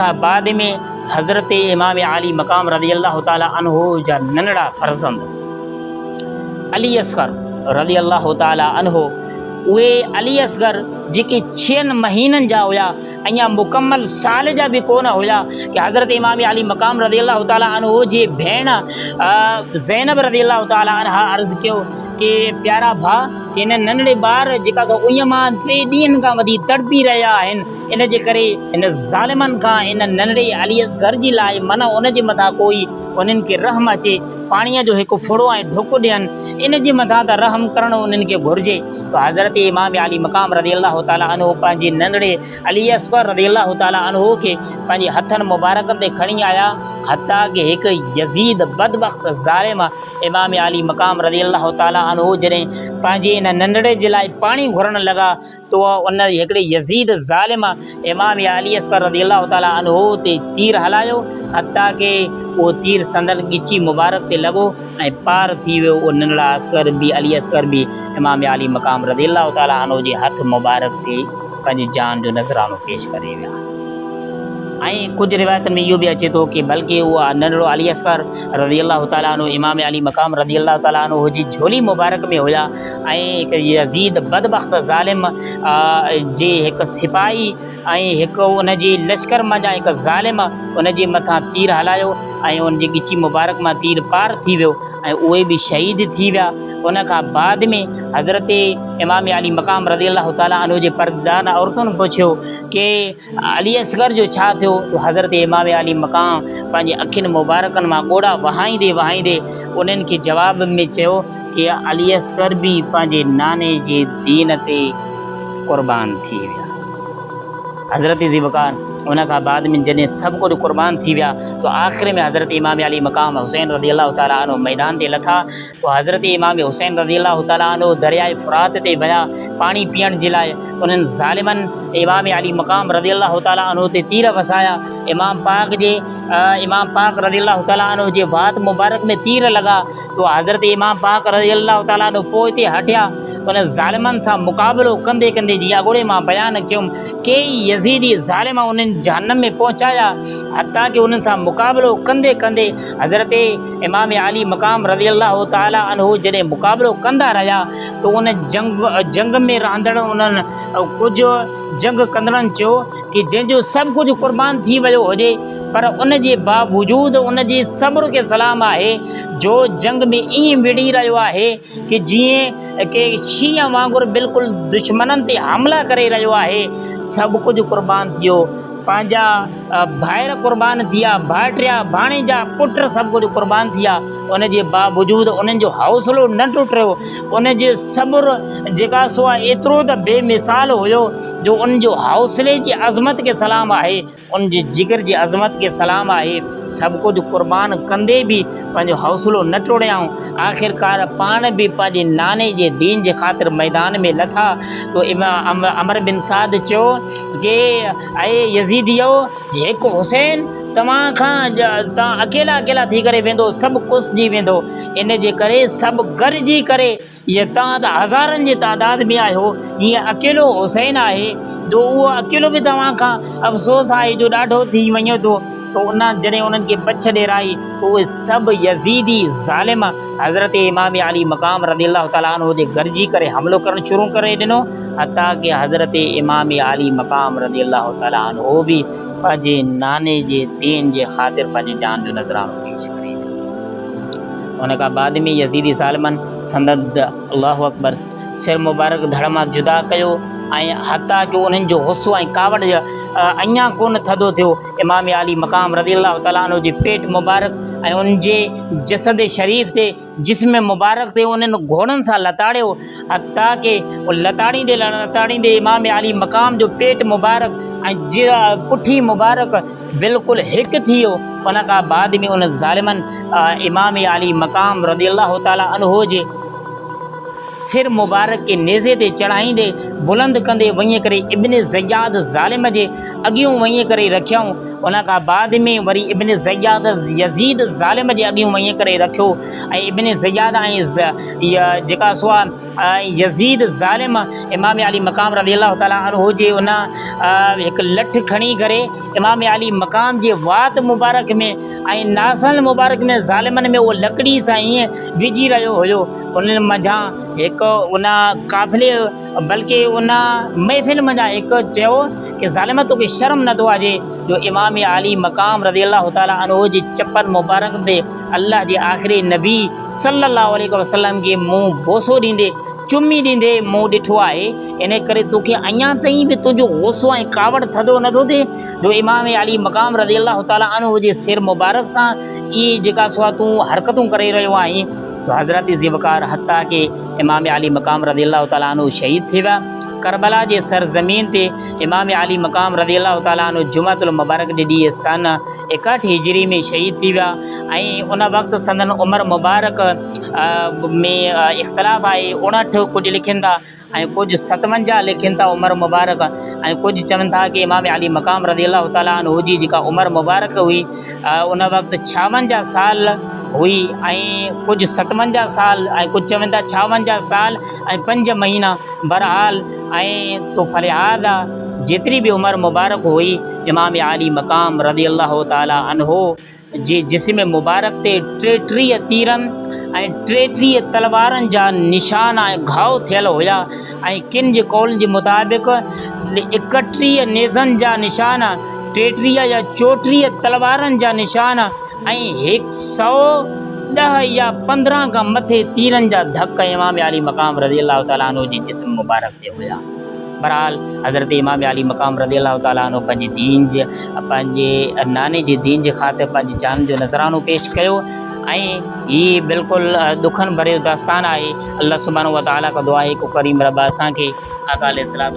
बाद में हज़रत इमाम अली मकाम रज़ी अल्लाह ताला अन्हु जा नंढड़ा फर्ज़ंद अली असगर रज़ी अल्लाह ताला अन्हु उहे अली असगर जेके 6 महीननि जा हुया, अञा मुकम्मल साल जा भी कोन हुया कि हज़रत इमाम अली मकाम रज़ी अल्लाह ताला अन्हु जी भेण ज़ैनब रज़ी अल्लाह ताला अन्हा अर्ज़ कयो कि प्यारा भाउ कि इन नंढड़े ॿार जेका सो उन मां 3 ॾींहंनि खां वधी तड़पी रहिया आहिनि, इन जे करे इन ज़ालिमनि खां इन नंढड़े अली असगर जी लाइ माना उन जे मथां कोई उन्हनि खे रहम अचे, पाणीअ जो हिकु फुड़ो ऐं ढुक ॾियनि, इन जे मथां त रहम करणु उन्हनि खे घुरिजे। तो हज़रत इमाम अली मकाम रज़ी अल्लाह ताला अन्हु पंहिंजे नंढड़े अली असगर रज़ी अल्लाह ताला अन्हु खे पंहिंजे हथनि मुबारकनि ते खणी आया, हता कि हिकु यज़ीद बदबख्त ज़ालिम इमाम अली मकाम रज़ी अल्लाह ताला अन्हु जॾहिं पंहिंजे इन नंढड़े जे लाइ पाणी घुरण लॻा तो उन हिकिड़े यज़ीद ज़ालिम इमाम अली असगर रज़ी अल्लाह ताला अन्हु ते तीर हलायो, हता कि उहो तीर संदन ॻिची मुबारक ते लॻो ऐं पार थी वियो। उहो नंढड़ा असगर बि अली असगर बि इमाम अली मकाम रज़ी अल्लाह ताला अन्हु जे हथ मुबारक ते पंहिंजी जान जो नज़रानो पेश करे विया। ऐं कुझु रिवायतनि में इहो बि अचे थो कि बल्कि उहा नंढड़ो अली असगर रज़ी अल्लाह ताला अन्हु इमाम अली मकाम रज़ी अल्लाह ताला अन्हु जी झोली मुबारक में हुया ऐं हिकु यज़ीद बदबख्त ज़ालिम जे हिकु सिपाही ऐं हिकु उन जी लश्कर मां जा हिकु ज़ालिम उन जे मथां तीर हलायो ऐं उन जी ॻिची मुबारक मां तीर पार थी वियो ऐं उहे बि शहीद थी विया। उन खां बाद में हज़रत इमाम अली मकाम रज़ी अल्लाह ताला अन्हु जे पर्दान औरतुनि पुछियो कि अली असगर जो छा थियो, तो हज़रत इमाम अली मकाम पंहिंजे अखियुनि मुबारकनि मां ॻोड़ा वहाईंदे वहाईंदे उन्हनि खे जवाब में चयो कि अली असगर बि पंहिंजे नाने जे दीन ते क़ुर्बान थी विया। हज़रत ज़िबकार उन खां बाद में जॾहिं सभु कुझु क़ुर्बान थी विया तो आख़िर में हज़रत इमाम अली मकाम हुसैन रज़ी अल्लाह ताला अन्हु मैदान ते लथा तो हज़रत इमाम हुसैन रज़ी अल्लाह ताला अन्हु दरियाए फ़ुरात ते विया पाणी पीअण जे लाइ। उन्हनि ज़ालिमनि इमाम अली मकाम रज़ी अल्लाह ताला अन्हु ते तीर वसाया, इमाम पाक रज़ी अल्लाह ताला अन्हु जे वात मुबारक में तीर लॻा तो हज़रत इमाम पाक रज़ी अल्लाह ताला अन्हु पोइ ते हटिया। उन ज़ालिमनि सां मुक़ाबिलो कंदे कंदे जीअं अॻोड़े मां बयानु कयुमि कई यज़ीदी ज़ालिम उन्हनि जहन्नम में पहुचाया, हता कि उन्हनि सां मुक़ाबिलो कंदे कंदे हज़रत इमाम अली मकाम रज़ी अल्लाह ताला अन्हु जॾहिं मुक़ाबिलो कंदा रहिया तो उन जंग में रहंदड़ उन्हनि कुझु जंग कंदड़नि चयो कि जंहिंजो सभु कुझु क़ुर्बान थी वियो हुजे पर उन जे बावजूदि उन जे सब्र खे सलाम आहे जो जंग में ईअं विड़ी रहियो आहे कि जीअं कि शींहं वांगुरु बिल्कुलु दुश्मननि ते हमला करे रहियो आहे। सभु कुझु क़ुर्बान थियो, पंहिंजा भाइर क़ुर्बान थिया, भाइटिया भाणेजा पुट सभु कुझु क़ुर्बान थिया, उन जे बावजूदि उन्हनि जो हौसलो न टुटियो, उन जे सब्र जेका सो आहे एतिरो त बेमिसाल हुयो जो उन जो हौसले जी अज़मत खे सलाम आहे, उन जे जिगर जी अज़मत खे सलाम आहे। सभु कुझु क़ुर्बान कंदे बि पंहिंजो हौसलो न टोड़ियाऊं, आख़िरकार पाण बि पंहिंजे नाने जे दीन जे ख़ातिर मैदान में लथा तो अमर बिन साद चयो कि ऐं यज़ीदियो हिकु हुसैन तव्हां खां तव्हां अकेला थी करे वेंदो, सभु कुसिजी वेंदो, इन जे करे सभु गॾिजी करे इहे तव्हां त हज़ारनि जी तादाद में आहियो, हीअं अकेलो हुसैन आहे जो उहो अकेलो बि तव्हां खां अफ़सोस आहे जो ॾाढो थी वञे थो। तो उन जॾहिं उन्हनि खे पछ ॾेराई तो उहे सभु यज़ीदी ज़ालिम हज़रत इमाम अली मकाम रज़ी अल्लाह ताला अन्हु ते गॾिजी करे हमिलो करणु शुरू करे ॾिनो, हता कि हज़रत इमाम अली मकाम रज़ी अल्लाह ताला अन्हु बि पंहिंजे नाने जे दीन जे ख़ातिर पंहिंजी जान जो नज़रानो पेश करे। उन खां बाद में यज़ीदी ज़ालिमनि संदद अल्लाहु अकबर सिर मुबारक धड़ मां जुदा कयो ऐं हता कि उन्हनि जो हुस्सो ऐं कावड़ अञा कोन थधो थियो। इमाम अली मकाम रज़ी अल्लाह ताला अन्हु जे पेट मुबारक ऐं उन जे जसद शरीफ़ ते जिस्म मुबारक ते उन्हनि घोड़नि सां लताड़ियो, हता कि लताड़ींदे इमाम अली मकाम जो पेट मुबारक ऐं पुठी मुबारक बिल्कुलु हिकु थी वियो। उन खां बाद में उन ज़ालिमनि इमाम अली मकाम रज़ी अल्लाह ताला अन्हु जे सिर मुबारक के नेज़े ते चढ़ाईंदे बुलंद कंदे वञी करे इब्न ज़ियाद ज़ालिम जे अॻियूं वञी करे रखियऊं। उन खां बाद में वरी इब्न ज़ियाद यज़ीद ज़ालिम जे अॻियूं वञी करे रखियो ऐं इब्न ज़ियाद ऐं जेका सो आहे यज़ीद ज़ालिम इमाम अली मक़ाम रज़ी अल्लाह ताला अन्हु जे उन हिकु लठ खणी करे इमाम अली मक़ाम जे वात मुबारक में ऐं नासन मुबारक में ज़ालिमनि में उहो लकड़ी सां ईअं विझी रहियो हुयो। उन्हनि मंझां हिकु उन काफ़िले बल्कि उन महफ़िल मंझां हिकु चयो कि ज़ालिम तोखे शर्म नथो अचे जो इमाम अली मक़ाम रज़ी अल्लाह ताला अन्हु जी चपल मुबारक ते अल्लाह जे आख़िरी नबी सल्लल्लाहु अलैहि वसल्लम खे मुंहुं बोसो ॾींदे चुमी ॾींदे मूं ॾिठो आहे। इन करे तोखे अञा ताईं बि तुंहिंजो गुस्सो ऐं कावड़ थधो नथो थिए जो इमाम अली मक़ाम रज़ी अल्लाह ताला अन्हु जे सिर मुबारक सां इहे जेका सो आहे तूं हरकतूं करे रहियो आहीं। तो हज़रत ज़िवकार हत्ता के इमाम अली मक़ाम रज़ी अल्लाह ताला अन्हु शहीद थी विया। करबला जे सरज़मीन ते इमाम अली मक़ाम रज़ी अल्लाह ताला अन्हु जुमअतुल मुबारक जे ॾींहुं सन 61 हिजरी में शहीद थी विया ऐं उन वक़्तु संदन उमिरि मुबारक में इख़्तिलाफ़ आहे। 59 कुझु लिखनि था ऐं कुझु 57 लिखनि था उमिरि मुबारक ऐं कुझु चवनि था कि इमाम अली मक़ाम रज़ी अल्लाह ताला अन्हु जी जेका उमिरि मुबारक हुई उन वक़्तु 56 साल हुई ऐं कुझु 57 साल ऐं कुझु चवनि था 56 साल ऐं 5 महीना। बहरहाल ऐं तो फ़रियाद जेतिरी बि उमिरि मुबारक हुई इमाम अली मक़ाम रज़ी अल्लाह ताला अन्हु जे जिस्म मुबारक ते 33 तीरनि ऐं 33 तलवारनि जा निशान ऐं घाव थियल हुया ऐं किन जे कौल जे मुताबिक़ 31 नेज़नि जा निशान 33 या 34 तलवारनि जा निशान ऐं 110 या 15 खां मथे तीरनि जा धक इमाम अली मक़ाम रज़ी अल्लाह ताला अन्हु जे जिस्म मुबारक ते हुया। बहरहाल हज़रत इमाम अली मक़ाम रज़ी अल्लाह ताला अन्हु पंहिंजे दीन जे पंहिंजे नाने जे दीन जे ख़ातिर पंहिंजी जान जो नज़रानो पेश कयो ऐं हीअ बिल्कुलु ॾुखनि भरियो दास्तान आहे। अल्लाह सुब्हानहु व तआला खां दुआ आहे को करीम रब असांखे आका अलैहिस्सलाम